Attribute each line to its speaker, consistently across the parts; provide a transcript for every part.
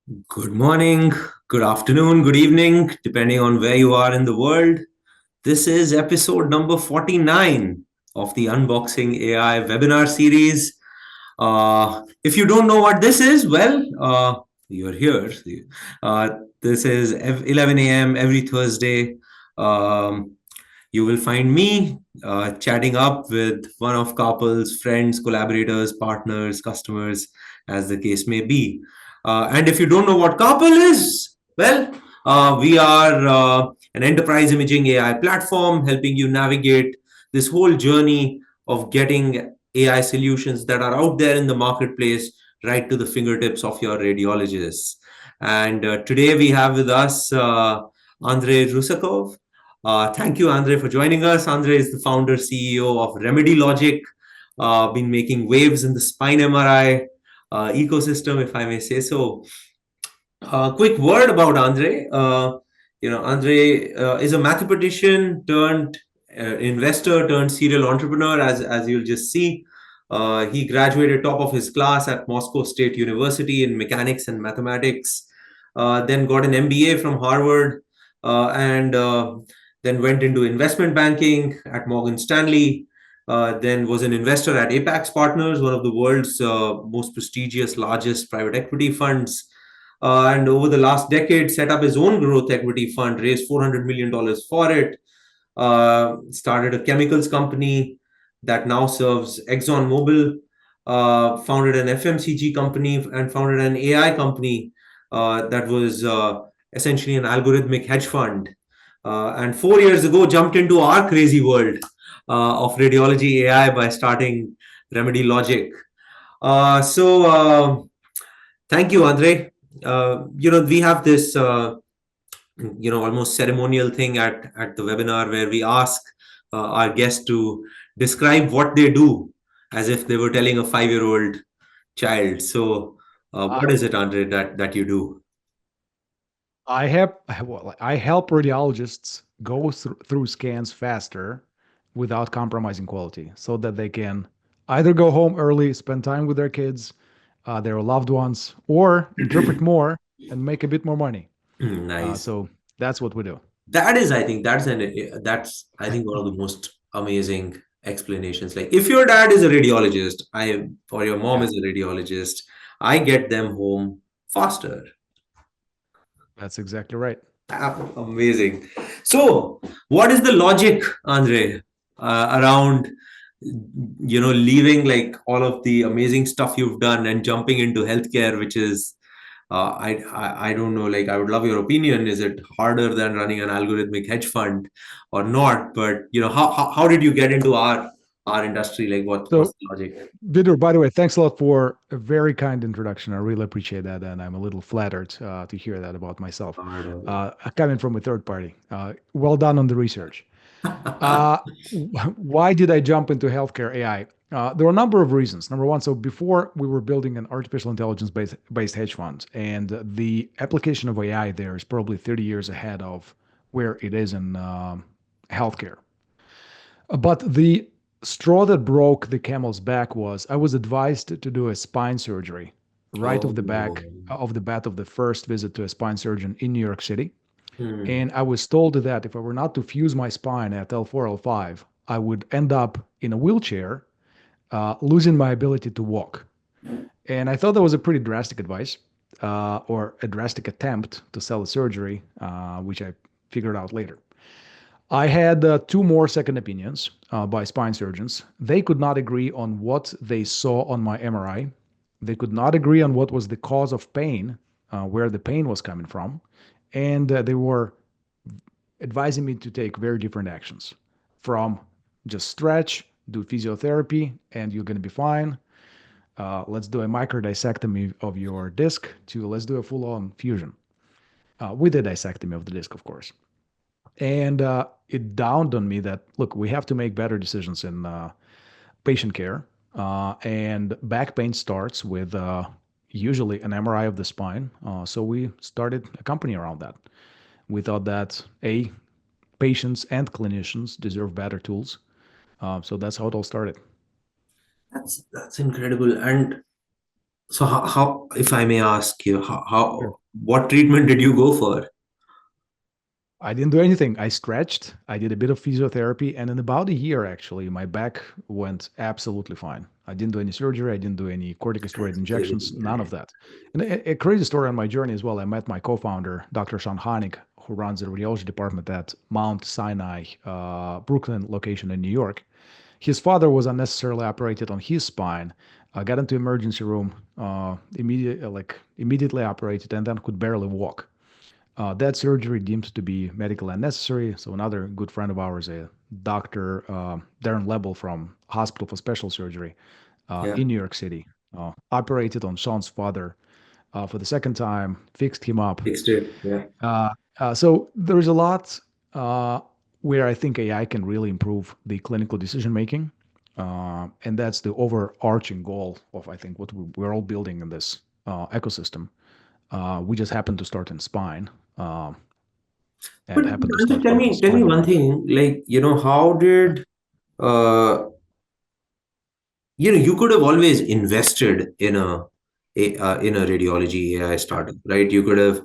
Speaker 1: Good morning, good afternoon, good evening, depending on where you are in the world. This is episode number 49 of the Unboxing AI webinar series. If you don't know what this is, you're here. This is 11 a.m. every Thursday. Um, you will find me chatting up with one of CARPL's friends, collaborators, partners, customers, as the case may be. And if you don't know what CARPL is, we are an enterprise imaging AI platform helping you navigate this whole journey of getting AI solutions that are out there in the marketplace right to the fingertips of your radiologists. And today we have with us Andrej Rusakov. Thank you, Andrej, for joining us. Andrej is the founder, CEO of RemedyLogic, been making waves in the spine MRI ecosystem, if I may say so. Quick word about Andrej. Andrej is a mathematician turned investor turned serial entrepreneur, as you'll just see. He graduated top of his class at Moscow State University in mechanics and mathematics, then got an MBA from Harvard, and then went into investment banking at Morgan Stanley. Then was an investor at Apex Partners, one of the world's most prestigious, largest private equity funds. And over the last decade, set up his own growth equity fund, raised $400 million for it, started a chemicals company that now serves ExxonMobil, founded an FMCG company, and founded an AI company that was essentially an algorithmic hedge fund. And 4 years ago, jumped into our crazy world of radiology AI by starting RemedyLogic. Thank you, Andre. We have this almost ceremonial thing at the webinar where we ask our guests to describe what they do as if they were telling a 5-year-old child. So what is it, Andre, that you do?
Speaker 2: I help radiologists go through scans faster without compromising quality so that they can either go home early, spend time with their kids, their loved ones, or interpret more and make a bit more money.
Speaker 1: Nice.
Speaker 2: So that's what we do.
Speaker 1: That is, I think that's I think one of the most amazing explanations. Like if your dad is a radiologist, I or your mom
Speaker 2: Yeah,
Speaker 1: is a radiologist, I get them home faster.
Speaker 2: that's exactly right.
Speaker 1: Amazing. So, what is the logic, Andre, around leaving like all of the amazing stuff you've done and jumping into healthcare, which is I don't know, like I would love your opinion. Is it harder than running an algorithmic hedge fund or not? But how did you get into our industry? Like what's
Speaker 2: So,
Speaker 1: the logic?
Speaker 2: Vidur, by the way, thanks a lot for a very kind introduction. I really appreciate that, and I'm a little flattered to hear that about myself, coming from a third party. Well done on the research. Uh, why did I jump into healthcare AI? There were a number of reasons. Number one, so before we were building an artificial intelligence based hedge fund, and the application of AI there is probably 30 years ahead of where it is in healthcare. But the straw that broke the camel's back was I was advised to do a spine surgery right off the
Speaker 1: Oh,
Speaker 2: back of the bat of the first visit to a spine surgeon in New York City.
Speaker 1: hmm.
Speaker 2: And I was told that if I were not to fuse my spine at L4, L5, I would end up in a wheelchair, losing my ability to walk. And I thought that was a pretty drastic advice, or a drastic attempt to sell a surgery, which I figured out later. I had two more second opinions by spine surgeons. They could not agree on what they saw on my MRI. They could not agree on what was the cause of pain, where the pain was coming from. And they were advising me to take very different actions from just stretch, do physiotherapy, and you're going to be fine. Let's do a micro dissectomy of your disc to let's do a full on fusion with a dissectomy of the disc, of course. And it dawned on me that, look, we have to make better decisions in patient care. And back pain starts with usually an MRI of the spine. So we started a company around that. We thought that patients and clinicians deserve better tools. So that's how it all started.
Speaker 1: That's incredible. And So how, if I may ask you,
Speaker 2: Sure.
Speaker 1: what treatment did you go for?
Speaker 2: I didn't do anything. I stretched, I did a bit of physiotherapy, and in about a year, actually, my back went absolutely fine. I didn't do any surgery, I didn't do any corticosteroid injections, none of that. And a crazy story on my journey as well. I met my co-founder, Dr. Sean Honig, who runs the radiology department at Mount Sinai, Brooklyn location in New York. His father was unnecessarily operated on his spine, got into emergency room, immediately operated, and then could barely walk. That surgery deemed to be medically unnecessary. So another good friend of ours, a Dr. Darren Lebel from Hospital for Special Surgery
Speaker 1: Yeah,
Speaker 2: in New York City, operated on Sean's father for the second time, fixed him up.
Speaker 1: fixed it. Yeah.
Speaker 2: So there's a lot where I think AI can really improve the clinical decision making. And that's the overarching goal of, I think, what we're all building in this ecosystem. We just happen to start in spine.
Speaker 1: But
Speaker 2: And happen to
Speaker 1: Andrej,
Speaker 2: start with the
Speaker 1: tell me
Speaker 2: spinal
Speaker 1: one
Speaker 2: cord.
Speaker 1: thing. Like, how did uh, you could have always invested in in a radiology AI startup, right? You could have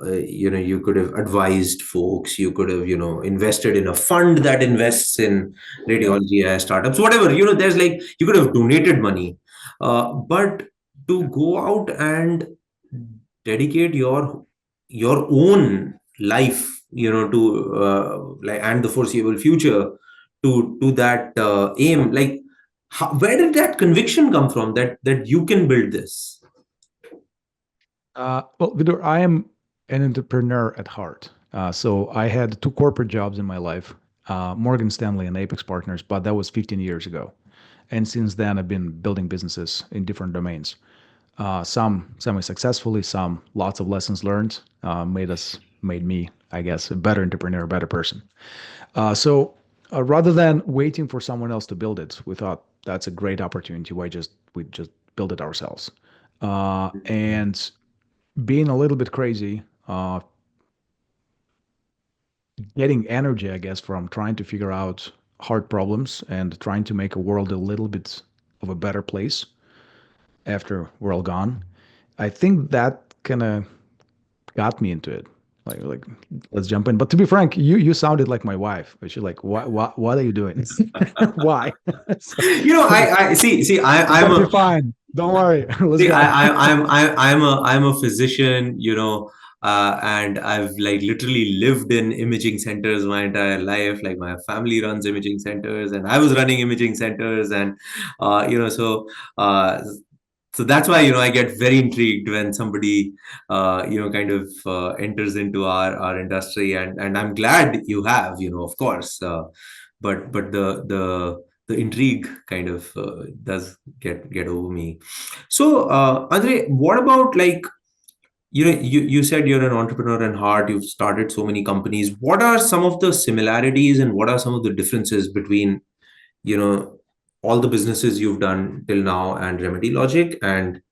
Speaker 1: you could have advised folks, you could have invested in a fund that invests in
Speaker 2: Yeah.
Speaker 1: radiology AI startups, whatever. There's like, you could have donated money, but to go out and dedicate your own life, to like, and the foreseeable future to that aim, like, where did that conviction come from, that you can build this?
Speaker 2: Well, Vidur, I am an entrepreneur at heart. So I had two corporate jobs in my life, Morgan Stanley and Apex Partners, but that was 15 years ago. And since then, I've been building businesses in different domains. Some semi-successfully, some lots of lessons learned, made me, I guess, a better entrepreneur, a better person. So rather than waiting for someone else to build it, we thought that's a great opportunity. We just build it ourselves? And being a little bit crazy, getting energy, I guess, from trying to figure out hard problems and trying to make a world a little bit of a better place after we're all gone. I think that kind of got me into it. Like, let's jump in. But to be frank, you sounded like my wife. She's like, what are you doing? Why? So,
Speaker 1: I see,
Speaker 2: it's
Speaker 1: I'm
Speaker 2: gonna be
Speaker 1: a
Speaker 2: fine. Don't worry. Let's
Speaker 1: See,
Speaker 2: go.
Speaker 1: I'm a physician, and I've like literally lived in imaging centers my entire life. Like, my family runs imaging centers, and I was running imaging centers, and uh, you know, so uh, so that's why I get very intrigued when somebody kind of enters into our industry, and I'm glad you have, of course, but the intrigue kind of does get over me. So, Andre, what about, like, you said you're an entrepreneur in heart, you've started so many companies. What are some of the similarities and what are some of the differences between, you know, all the businesses you've done till now and RemedyLogic? And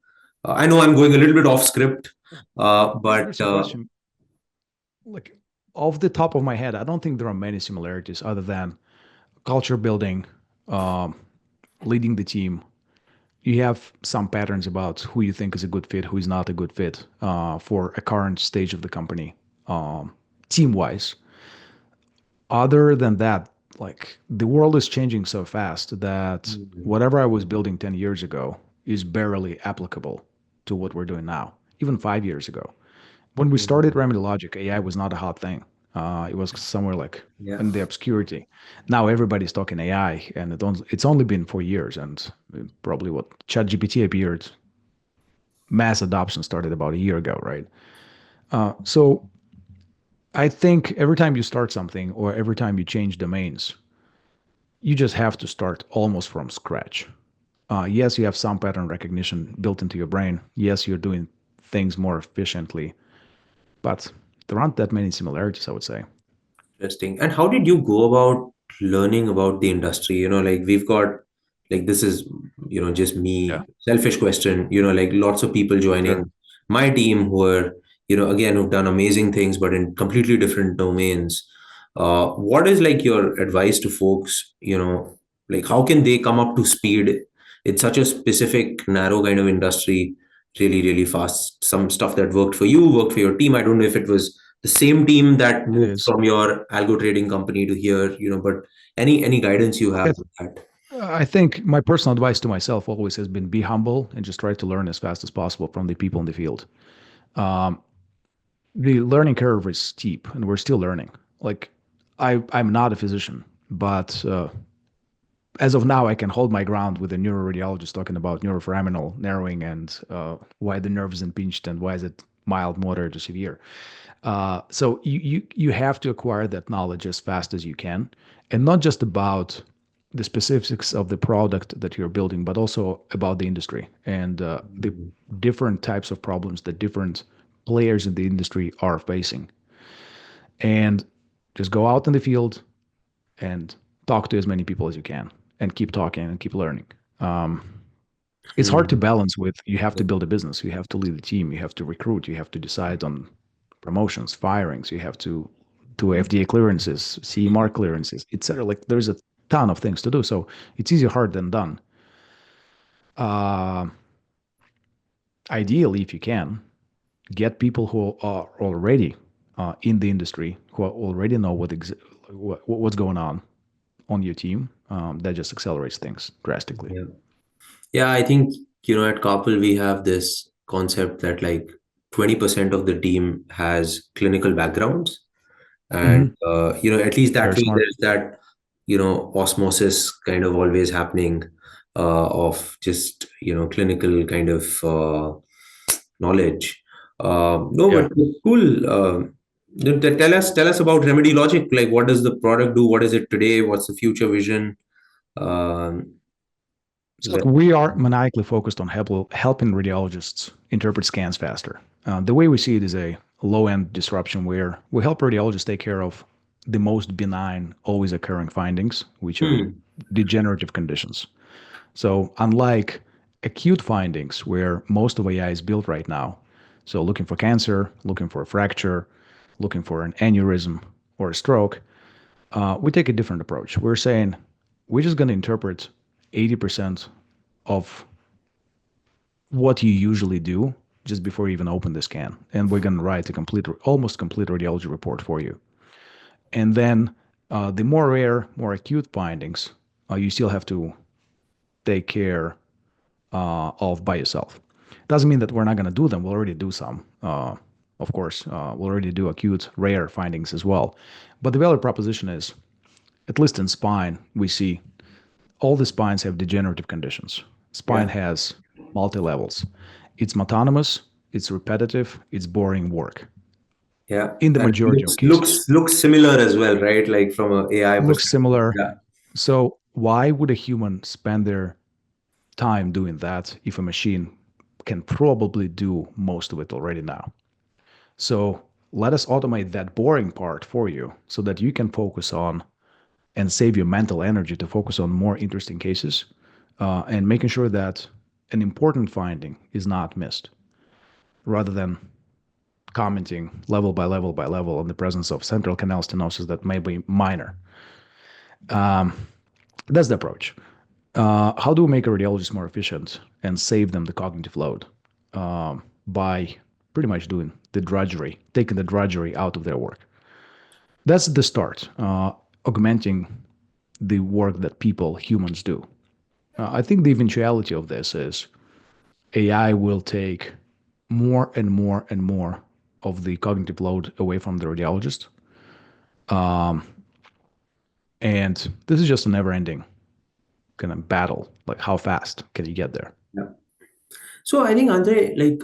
Speaker 1: I know I'm going a little bit off script, but
Speaker 2: Here's a question. Like, off the top of my head, I don't think there are many similarities other than culture building, um, leading the team. You have some patterns about who you think is a good fit, who is not a good fit for a current stage of the company, team wise. Other than that, like, the world is changing so fast that whatever I was building 10 years ago is barely applicable to what we're doing now, even 5 years ago. When we started RemedyLogic, AI was not a hot thing. It was somewhere like
Speaker 1: yeah,
Speaker 2: in the obscurity. Now everybody's talking AI, and it's only been 4 years, and probably what ChatGPT appeared, mass adoption started about a year ago, right? So I think every time you start something or every time you change domains, you just have to start almost from scratch. Yes, you have some pattern recognition built into your brain. Yes, you're doing things more efficiently, but there aren't that many similarities, I would say.
Speaker 1: interesting. And how did you go about learning about the industry? Like, we've got, like, this is, just
Speaker 2: Yeah,
Speaker 1: me, selfish question, like, lots of people
Speaker 2: sure.
Speaker 1: joining my team who are, again, who've done amazing things, but in completely different domains. What is, like, your advice to folks, like, how can they come up to speed it's such a specific, narrow kind of industry really, really fast. Some stuff that worked for you, worked for your team. I don't know if it was the same team that
Speaker 2: It
Speaker 1: moved
Speaker 2: is.
Speaker 1: from your algo trading company to here, but any guidance you have
Speaker 2: It's,
Speaker 1: with that?
Speaker 2: I think my personal advice to myself always has been be humble and just try to learn as fast as possible from the people in the field. Um, the learning curve is steep, and we're still learning. Like, I'm not a physician, but as of now, I can hold my ground with a neuroradiologist talking about neuroforaminal narrowing and why the nerve is impinged and why is it mild, moderate, or severe. So you have to acquire that knowledge as fast as you can, and not just about the specifics of the product that you're building, but also about the industry and the different types of problems that different players in the industry are facing. And just go out in the field and talk to as many people as you can, and keep talking and keep learning. Um, it's hard to
Speaker 1: Hmm.
Speaker 2: balance with you have to build a business, you have to lead a team, you have to recruit, you have to decide on promotions, firings, you have to do FDA clearances, CE mark clearances, etc. Like there's a ton of things to do. So it's easier hard than done. Uh, Ideally, if you can, get people who are already in the industry, who already know what's going on your team. That just accelerates things drastically.
Speaker 1: Yeah. Yeah, I think, at Carpel, we have this concept that like 20% of the team has clinical backgrounds. And,
Speaker 2: Hmm.
Speaker 1: at least that
Speaker 2: Very
Speaker 1: way
Speaker 2: smart.
Speaker 1: there's that, osmosis kind of always happening of just, clinical kind of knowledge. No,
Speaker 2: Yeah.
Speaker 1: but cool. Tell us about RemedyLogic. Like, what does the product do? What is it today? What's the future vision? Um,
Speaker 2: So
Speaker 1: where-
Speaker 2: look, we are maniacally focused on helping radiologists interpret scans faster. The way we see it is a low-end disruption where we help radiologists take care of the most benign, always occurring findings, which are
Speaker 1: Hmm.
Speaker 2: degenerative conditions. So unlike acute findings, where most of AI is built right now, so looking for cancer, looking for a fracture, looking for an aneurysm or a stroke, we take a different approach. We're saying we're just going to interpret 80% of what you usually do just before you even open the scan. And we're going to write a almost complete radiology report for you. And then the more rare, more acute findings, you still have to take care of by yourself. Doesn't mean that we're not going to do them. We'll already do some. Of course, we'll already do acute, rare findings as well. But the value proposition is, at least in spine, we see all the spines have degenerative conditions. Spine
Speaker 1: Yeah.
Speaker 2: has multi levels. It's monotonous, it's repetitive, it's boring work
Speaker 1: Yeah.
Speaker 2: in the
Speaker 1: And it
Speaker 2: majority of
Speaker 1: looks
Speaker 2: cases.
Speaker 1: looks looks similar as well, right? Like from a AI
Speaker 2: Looks
Speaker 1: perspective.
Speaker 2: similar.
Speaker 1: Yeah.
Speaker 2: So, why would a human spend their time doing that if a machine can probably do most of it already now? So, let us automate that boring part for you so that you can focus on and save your mental energy to focus on more interesting cases and making sure that an important finding is not missed rather than commenting level by level by level on the presence of central canal stenosis that may be minor. That's the approach. How do we make a radiologist more efficient and save them the cognitive load? By pretty much doing the drudgery, taking the drudgery out of their work. That's the start, augmenting the work that people, humans do. I think the eventuality of this is AI will take more and more and more of the cognitive load away from the radiologist. And this is just a never ending kind of battle. Like, how fast can you get there?
Speaker 1: Yeah. So I think Andre, like,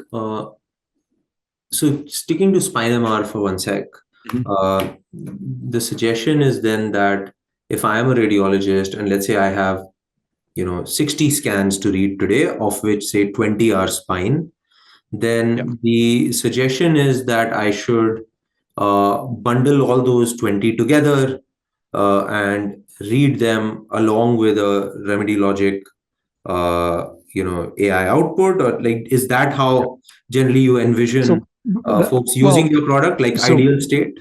Speaker 1: so sticking to spine MR for one sec,
Speaker 2: Mhm.
Speaker 1: the suggestion is then that if I am a radiologist and let's say I have 60 scans to read today, of which say 20 are spine,
Speaker 2: Yeah.
Speaker 1: then the suggestion is that I should bundle all those 20 together and read them along with a remedy logic AI output, or like, is that
Speaker 2: Yeah.
Speaker 1: how generally you envision
Speaker 2: So,
Speaker 1: folks using
Speaker 2: well,
Speaker 1: your product, like
Speaker 2: so
Speaker 1: ideal state?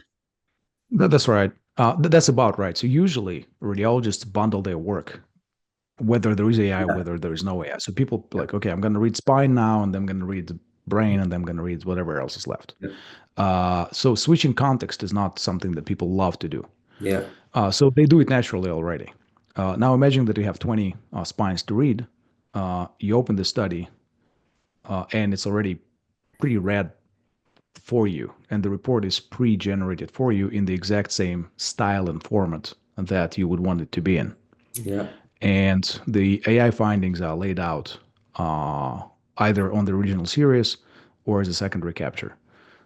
Speaker 2: that's right. That's about right. So usually radiologists bundle their work whether there is AI,
Speaker 1: Yeah.
Speaker 2: whether there is no AI. So people
Speaker 1: Yeah.
Speaker 2: like, okay, I'm going to read spine now, and then I'm going to read the brain, and then I'm going to read whatever else is left.
Speaker 1: Yeah.
Speaker 2: So switching context is not something that people love to do.
Speaker 1: Yeah.
Speaker 2: So they do it naturally already. Now imagine that you have 20 spines to read. You open the study, and it's already pre-read for you, and the report is pre-generated for you in the exact same style and format that you would want it to be in.
Speaker 1: Yeah.
Speaker 2: And the AI findings are laid out uh, either on the original series or as a secondary capture.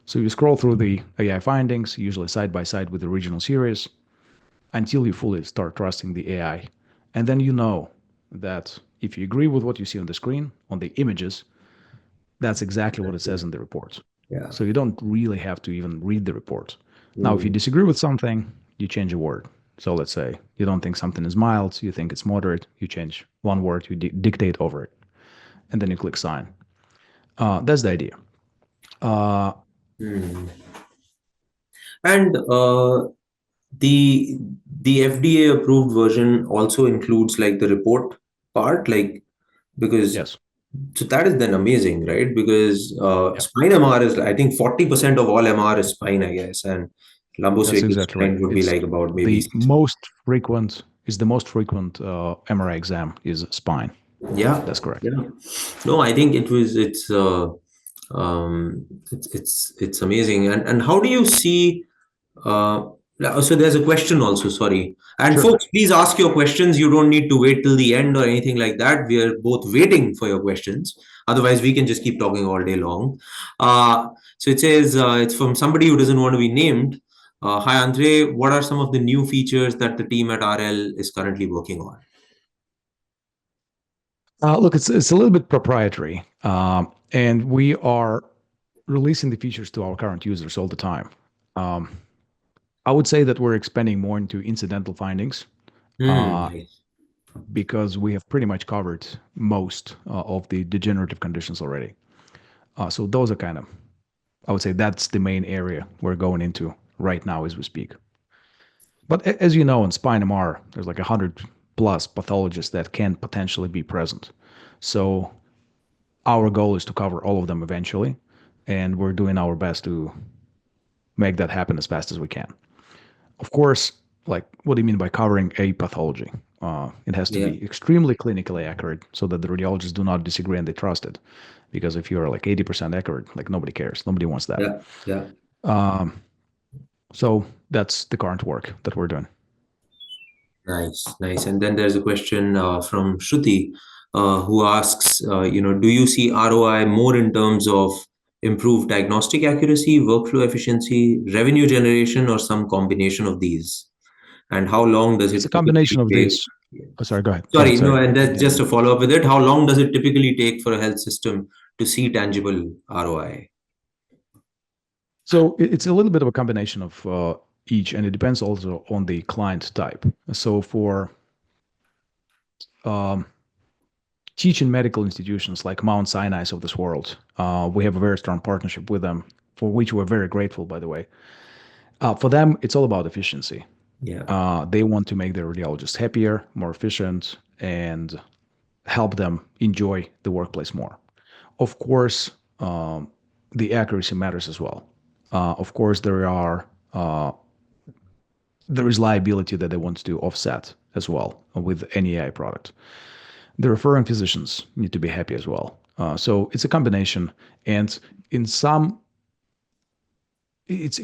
Speaker 2: So you scroll through the AI findings, usually side by side with the original series, until you fully start trusting the AI. And then you know that if you agree with what you see on the screen, on the images, that's exactly what it says in the report.
Speaker 1: Yeah.
Speaker 2: So you don't really have to even read the report. Now, if you
Speaker 1: Mm.
Speaker 2: disagree with something, you change a word. So let's say you don't think something is mild, you think it's moderate, you change one word, you dictate over it, and then you click sign. That's the idea. Uh,
Speaker 1: Mm. And the FDA approved version also includes like the report part, like because
Speaker 2: yes,
Speaker 1: so that is then amazing, right? Because
Speaker 2: yeah,
Speaker 1: spine MR is I think 40% of all MR is spine, I guess, and
Speaker 2: that's
Speaker 1: lumbosacral
Speaker 2: exactly right.
Speaker 1: spine would be
Speaker 2: It's
Speaker 1: like about maybe
Speaker 2: the
Speaker 1: 6.
Speaker 2: most frequent is the most frequent MRI exam is spine.
Speaker 1: Yeah,
Speaker 2: That's correct.
Speaker 1: yeah. No, I think it's amazing. And how do you see so there's a question also, sorry. And
Speaker 2: Sure.
Speaker 1: folks, please ask your questions. You don't need to wait till the end or anything like that. We are both waiting for your questions. Otherwise, we can just keep talking all day long. So it says it's from somebody who doesn't want to be named. Hi, Andre. What are some of the new features that the team at RL is currently working on?
Speaker 2: Look, it's a little bit proprietary, and we are releasing the features to our current users all the time. Um, I would say that we're expanding more into incidental findings uh,
Speaker 1: Nice.
Speaker 2: because we have pretty much covered most of the degenerative conditions already. So those are kind of, I would say that's the main area we're going into right now as we speak. But as you know, in spine MR, there's like 100 plus pathologists that can potentially be present. So our goal is to cover all of them eventually, and we're doing our best to make that happen as fast as we can. Of course, like what do you mean by covering a pathology? It has to
Speaker 1: Yeah.
Speaker 2: be extremely clinically accurate so that the radiologists do not disagree and they trust it. Because if you're like 80% accurate, like nobody cares, nobody wants that.
Speaker 1: Yeah. Yeah.
Speaker 2: Um, so that's the current work that we're doing.
Speaker 1: Nice, nice. And then there's a question from Shruti, who asks, do you see ROI more in terms of improved diagnostic accuracy, workflow efficiency, revenue generation, or some combination of these? And how long does
Speaker 2: It's a
Speaker 1: it
Speaker 2: combination
Speaker 1: typically
Speaker 2: of
Speaker 1: take?
Speaker 2: these. Oh, sorry, go ahead. Go ahead.
Speaker 1: Sorry, no,
Speaker 2: Sorry.
Speaker 1: and that's
Speaker 2: Yeah.
Speaker 1: just a follow up with it. How long does it typically take for a health system to see tangible ROI?
Speaker 2: So it's a little bit of a combination of each, and it depends also on the client type. So for um, teaching medical institutions like Mount Sinai's of this world, we have a very strong partnership with them, for which we're very grateful, by the way. For them, it's all about efficiency.
Speaker 1: Yeah,
Speaker 2: They want to make their radiologists happier, more efficient, and help them enjoy the workplace more. Of course, the accuracy matters as well. Of course, there is liability that they want to offset as well with any AI product. The referring physicians need to be happy as well. So it's a combination, and in some, it's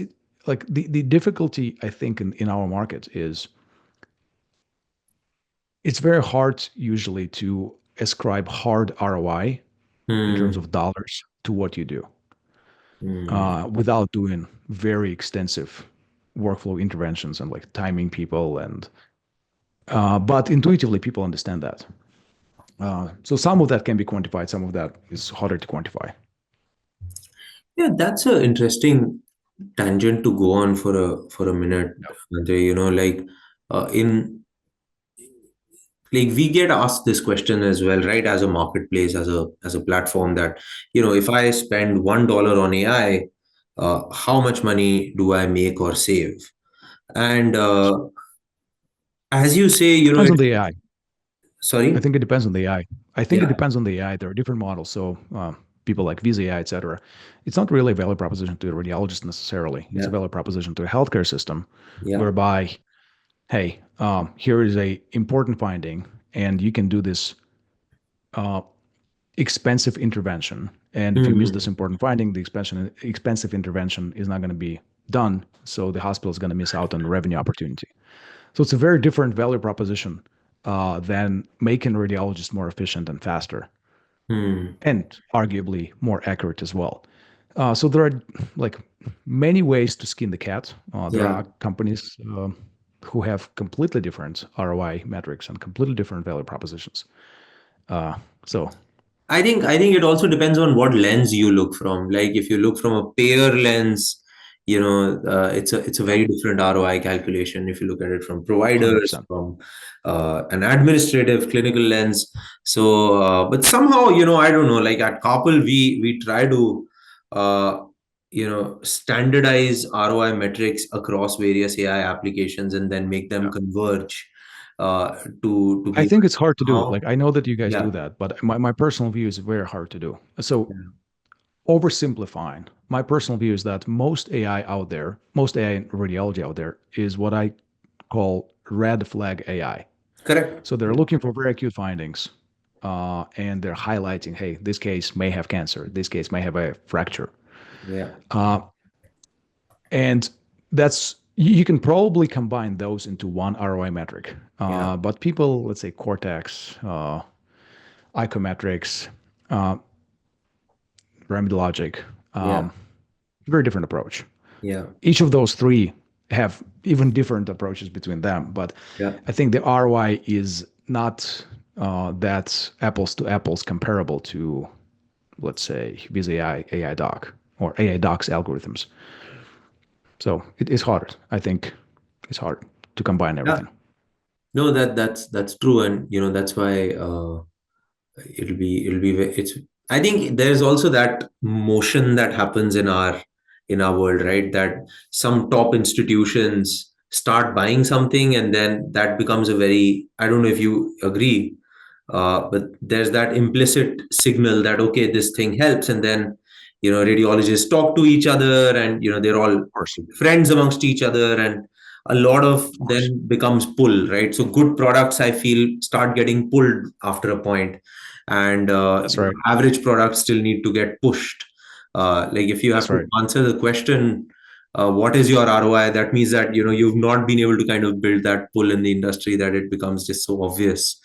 Speaker 2: like the difficulty I think in our market is it's very hard usually to ascribe hard ROI in terms
Speaker 1: Hmm.
Speaker 2: of dollars to what you do
Speaker 1: Hmm.
Speaker 2: without doing very extensive workflow interventions and like timing people and but intuitively people understand that. So some of that can be quantified, some of that is harder to quantify.
Speaker 1: Yeah, that's an interesting tangent to go on for a minute,
Speaker 2: Yeah.
Speaker 1: Andre. Like in like we get asked this question as well, right? As a marketplace, as a platform, that if I spend $1 on AI, how much money do I make or save? And as you say,
Speaker 2: Depends on the AI. I
Speaker 1: Sorry?
Speaker 2: think it depends on the AI. I think it
Speaker 1: Yeah,
Speaker 2: depends on the AI. There are different models. So people like Visa AI, et cetera. It's not really a value proposition to a radiologist necessarily. It's a
Speaker 1: yeah,
Speaker 2: value proposition to a healthcare system,
Speaker 1: yeah.
Speaker 2: whereby, hey, here is a important finding, and you can do this uh, expensive intervention. And if you miss this
Speaker 1: Hmm.
Speaker 2: important finding, the expensive intervention is not going to be done. So the hospital is going to miss out on revenue opportunity. So it's a very different value proposition than making radiologists more efficient and faster,
Speaker 1: Hmm.
Speaker 2: and arguably more accurate as well. So there are like many ways to skin the cat. There
Speaker 1: Yeah.
Speaker 2: are companies who have completely different ROI metrics and completely different value propositions. Uh, so
Speaker 1: I think it also depends on what lens you look from. Like if you look from a payer lens, it's a very different ROI calculation. If you look at it from providers,
Speaker 2: 100%.
Speaker 1: from an administrative clinical lens. So, but somehow, I don't know. Like at CARPL, we try to standardize ROI metrics across various AI applications and then make them
Speaker 2: Yeah.
Speaker 1: converge to
Speaker 2: I
Speaker 1: be
Speaker 2: think it's hard to do.
Speaker 1: somehow.
Speaker 2: Like I know that you guys do
Speaker 1: Yeah.
Speaker 2: that, but my personal view is very hard to do. So oversimplifying, my personal view is that most AI out there, most AI in radiology out there is what I call red flag AI.
Speaker 1: Correct.
Speaker 2: So they're looking for very acute findings, and they're highlighting, hey, this case may have cancer, this case may have a fracture,
Speaker 1: Yeah.
Speaker 2: uh, and that's you can probably combine those into one ROI metric.
Speaker 1: Yeah.
Speaker 2: But people, let's say Cortex, Icometrics, uh, RemedyLogic,
Speaker 1: Yeah.
Speaker 2: very different approach.
Speaker 1: Yeah.
Speaker 2: Each of those three have even different approaches between them, but
Speaker 1: Yeah.
Speaker 2: I think the ROI is not that apples to apples comparable to, let's say, Viz AI Doc or AI Doc's algorithms. So it is hard. I think it's hard to combine
Speaker 1: Yeah.
Speaker 2: everything.
Speaker 1: No, that's true, and that's why it's. I think there's also that motion that happens in our world, right? That some top institutions start buying something, and then that becomes a very. I don't know if you agree, but there's that implicit signal that okay, this thing helps, and then radiologists talk to each other, and they're all
Speaker 2: Of course,
Speaker 1: friends amongst each other, and a lot of
Speaker 2: of course.
Speaker 1: then becomes pull, right? So good products, I feel, start getting pulled after a point, and
Speaker 2: That's right.
Speaker 1: average products still need to get pushed. Like if you have
Speaker 2: That's
Speaker 1: to
Speaker 2: right.
Speaker 1: answer the question, what is your ROI? That means that you've not been able to kind of build that pull in the industry that it becomes just so obvious.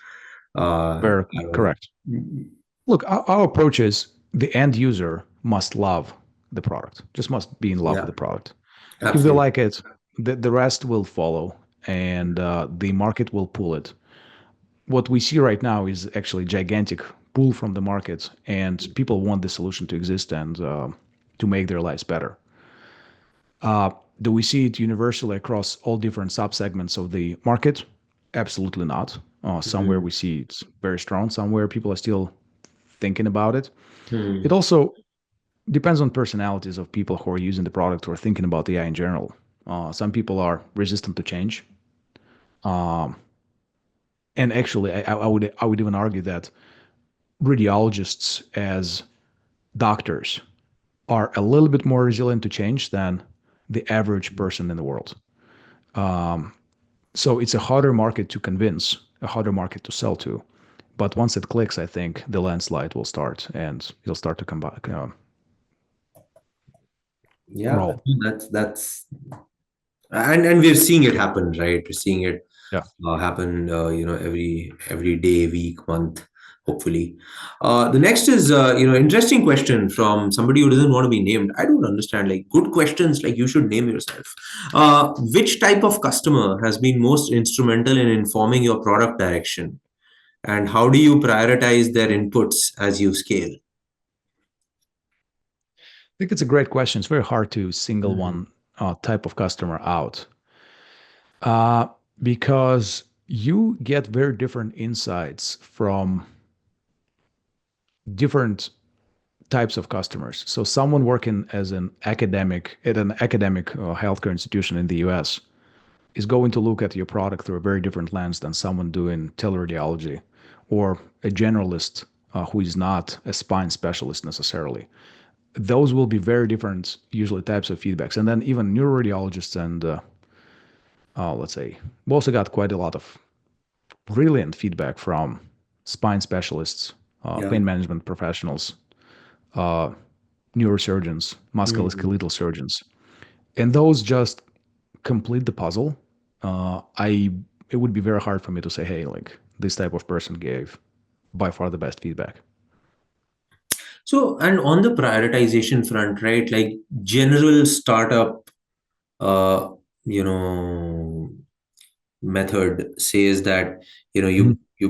Speaker 2: Very
Speaker 1: ROI.
Speaker 2: correct. Look, our approach is the end user must love the product, just must be in love with
Speaker 1: Yeah,
Speaker 2: the product. If they
Speaker 1: absolutely.
Speaker 2: like it, the rest will follow, and the market will pull it. What we see right now is actually gigantic pull from the market, and people want the solution to exist and to make their lives better. Do we see it universally across all different subsegments of the market? Absolutely not. Somewhere
Speaker 1: Mhm.
Speaker 2: we see it's very strong. Somewhere people are still thinking about it. It
Speaker 1: Hmm.
Speaker 2: also depends on personalities of people who are using the product or thinking about AI in general. Some people are resistant to change, and actually, I would even argue that radiologists as doctors are a little bit more resilient to change than the average person in the world. So it's a harder market to convince, a harder market to sell to. But once it clicks, I think the landslide will start and it'll start to come back,
Speaker 1: Yeah,
Speaker 2: roll.
Speaker 1: that's and we're seeing it happen, right? We're seeing it
Speaker 2: Yeah.
Speaker 1: happen, every day, week, month, hopefully. The next is, interesting question from somebody who doesn't want to be named. I don't understand. Like good questions, like you should name yourself. Which type of customer has been most instrumental in informing your product direction, and how do you prioritize their inputs as you scale?
Speaker 2: I think it's a great question. It's very hard to single
Speaker 1: Mhm.
Speaker 2: one type of customer out uh, because you get very different insights from different types of customers. So someone working as an academic at an academic healthcare institution in the US is going to look at your product through a very different lens than someone doing teleradiology or a generalist who is not a spine specialist necessarily. Those will be very different, usually, types of feedbacks. And then even neuroradiologists and, let's say, we also got quite a lot of brilliant feedback from spine specialists,
Speaker 1: Yeah.
Speaker 2: pain management professionals, uh, neurosurgeons,
Speaker 1: Mhm.
Speaker 2: musculoskeletal surgeons. And those just complete the puzzle. I It would be very hard for me to say, hey, like this type of person gave by far the best feedback.
Speaker 1: So, and on the prioritization front, right? Like general startup, uh, you know, method says that
Speaker 2: Mhm.
Speaker 1: you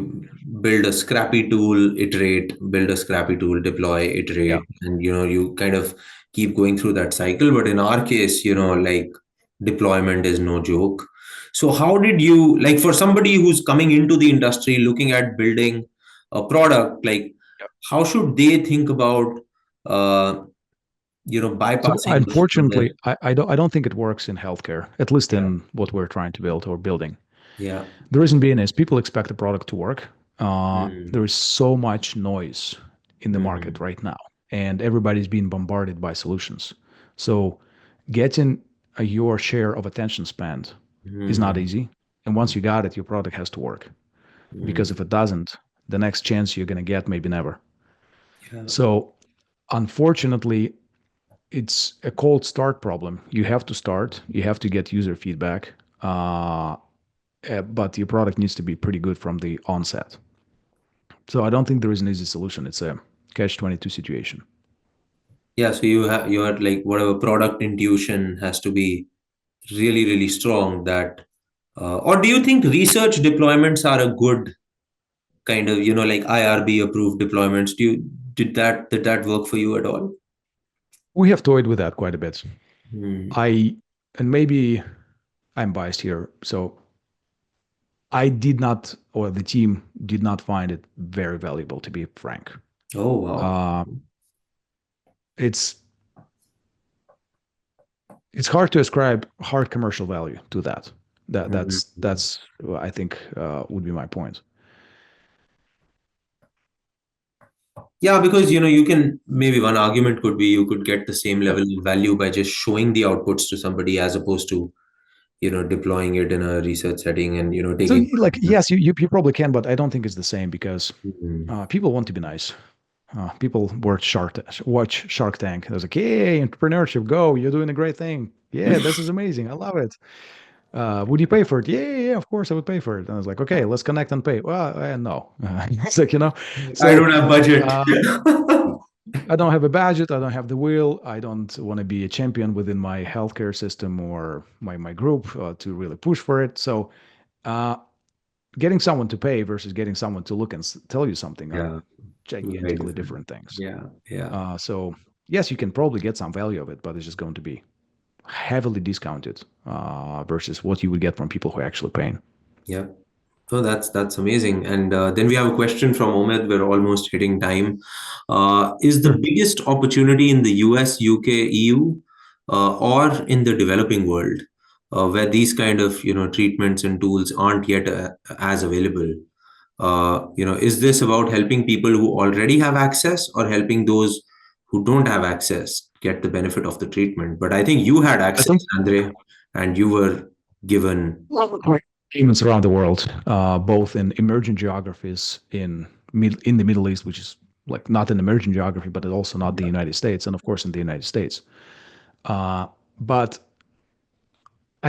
Speaker 1: build a scrappy tool, iterate, build a scrappy tool, deploy,
Speaker 2: Yeah.
Speaker 1: iterate, and you kind of keep going through that cycle. But in our case, like deployment is no joke. So how did you, like, for somebody who's coming into the industry looking at building a product, like how should they think about uh
Speaker 2: So
Speaker 1: bypassing
Speaker 2: unfortunately,
Speaker 1: the
Speaker 2: I don't think it works in healthcare, at least
Speaker 1: yeah.
Speaker 2: in what we're trying to build or building.
Speaker 1: Yeah.
Speaker 2: The reason being is people expect the product to work. There
Speaker 1: Mm,
Speaker 2: is so much noise in the market
Speaker 1: mm,
Speaker 2: right now, and everybody's being bombarded by solutions. So getting your share of attention span is not
Speaker 1: mm,
Speaker 2: easy. And once you got it, your product has to work. Because if
Speaker 1: mm.
Speaker 2: it doesn't, the next chance you're going to get, maybe never.
Speaker 1: Yeah.
Speaker 2: So unfortunately, it's a cold start problem. You have to start, you have to get user feedback, but your product needs to be pretty good from the onset. So I don't think there is an easy solution. It's a catch-22 situation.
Speaker 1: Yeah, so your like whatever product intuition has to be really, really strong that or do you think research deployments are a good kind of, like IRB approved deployments? Did that work for you at all?
Speaker 2: We have toyed with that quite a bit.
Speaker 1: Hmm.
Speaker 2: I and maybe I'm biased here, so I did not, or the team did not find it very valuable, to be frank.
Speaker 1: Oh, wow.
Speaker 2: Uh, it's it's hard to ascribe hard commercial value to that. That
Speaker 1: Mhm.
Speaker 2: that's that's I think would be my point.
Speaker 1: Yeah, because you can, maybe one argument could be you could get the same
Speaker 2: Yep.
Speaker 1: level of value by just showing the outputs to somebody as opposed to deploying it in a research setting and
Speaker 2: So,
Speaker 1: taking.
Speaker 2: like, yes, you probably can, but I don't think it's the same because
Speaker 1: Mhm.
Speaker 2: people want to be nice. People watch Shark Tank. There's like, hey, entrepreneurship, go! You're doing a great thing. Yeah, this is amazing. I love it. Would you pay for it? Yeah, yeah, yeah, of course I would pay for it. And I was like, okay, let's connect and pay. Well, no. It's like,
Speaker 1: I
Speaker 2: So
Speaker 1: don't have budget.
Speaker 2: uh, I don't have a budget. I don't have the will. I don't want to be a champion within my healthcare system or my group to really push for it. So uh, getting someone to pay versus getting someone to look and tell you something are
Speaker 1: Yeah, very
Speaker 2: gigantically
Speaker 1: different.
Speaker 2: different things.
Speaker 1: Yeah, yeah,
Speaker 2: So yes, you can probably get some value of it, but it's just going to be heavily discounted versus what you would get from people who are actually paying.
Speaker 1: yeah. Oh, that's amazing. And then we have a question from Omid. We're almost hitting time. Is the
Speaker 2: Sure.
Speaker 1: biggest opportunity in the US, UK, EU, or in the developing world, where these kind of treatments and tools aren't yet as available? Is this about helping people who already have access, or helping those who don't have access get the benefit of the treatment? But I think you had
Speaker 2: I
Speaker 1: access,
Speaker 2: think
Speaker 1: Andre, and you were given.
Speaker 2: payments around the world, both in emerging geographies in the Middle East, which is like not an emerging geography, but also not the
Speaker 1: Yeah,
Speaker 2: United States, and of course in the United States. But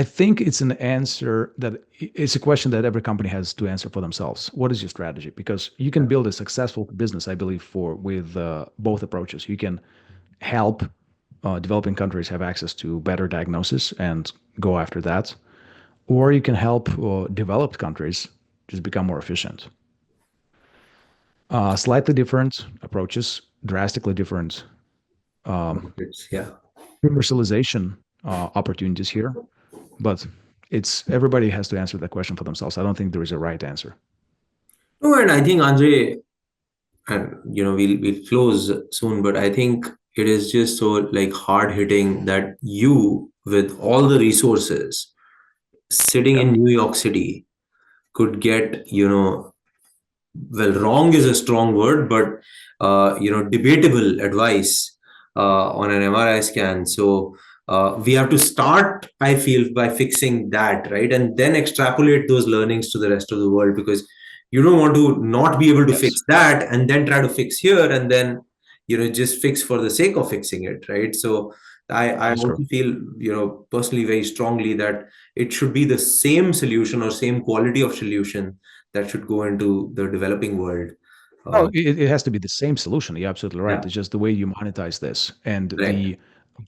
Speaker 2: I think it's an answer that it's a question that every company has to answer for themselves. What is your strategy? Because you can build a successful business, I believe, for with both approaches. You can help developing countries have access to better diagnosis and go after that, or you can help developed countries just become more efficient. Slightly different approaches, drastically different
Speaker 1: yeah.
Speaker 2: commercialization opportunities here, but it's everybody has to answer that question for themselves. I don't think there is a right answer.
Speaker 1: No, and I think Andre, and we'll close soon, but I think it is just so like hard hitting that you, with all the resources, sitting
Speaker 2: Yep.
Speaker 1: in New York City, could get well, wrong is a strong word, but debatable advice on an MRI scan. So we have to start, I feel, by fixing that, right, and then extrapolate those learnings to the rest of the world, because you don't want to not be able to
Speaker 2: Yes,
Speaker 1: fix that and then try to fix here and then just fix for the sake of fixing it, right? So I
Speaker 2: that's true.
Speaker 1: also feel personally very strongly that it should be the same solution or same quality of solution that should go into the developing world.
Speaker 2: Oh,
Speaker 1: Uh,
Speaker 2: it has to be the same solution. You're absolutely right.
Speaker 1: yeah,
Speaker 2: It's just the way you monetize this and
Speaker 1: right.
Speaker 2: the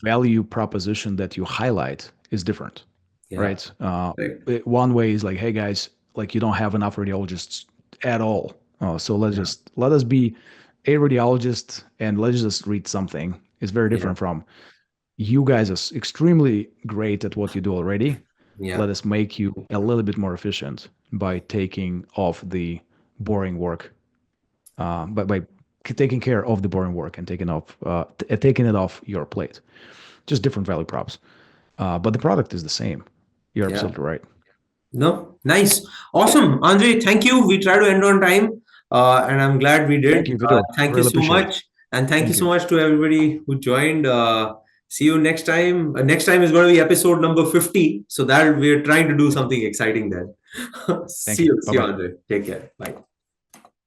Speaker 2: value proposition that you highlight is different,
Speaker 1: Yeah,
Speaker 2: right?
Speaker 1: right.
Speaker 2: One way is like, hey guys, like you don't have enough radiologists at all. So
Speaker 1: Yeah,
Speaker 2: let us be a radiologist and let's just read something. It's very
Speaker 1: yeah,
Speaker 2: different from you guys are extremely great at what you do already.
Speaker 1: yeah,
Speaker 2: Let us make you a little bit more efficient by taking off the boring work, by taking care of the boring work and taking it off your plate. Just different value props, but the product is the same. You're
Speaker 1: yeah.
Speaker 2: absolutely right.
Speaker 1: No, nice. Awesome. Andre, thank you. We try to end on time, and I'm glad we
Speaker 2: Thank
Speaker 1: did.
Speaker 2: you, Vidur.
Speaker 1: Thank you
Speaker 2: Really
Speaker 1: so
Speaker 2: appreciate it.
Speaker 1: much. And thank you
Speaker 2: Thank
Speaker 1: so
Speaker 2: you.
Speaker 1: much to everybody who joined. See you next time. Next time is going to be episode number 50. So that we're trying to do something exciting then.
Speaker 2: Thank you. Bye
Speaker 1: See you,
Speaker 2: bye.
Speaker 1: Andre. Take care. Bye.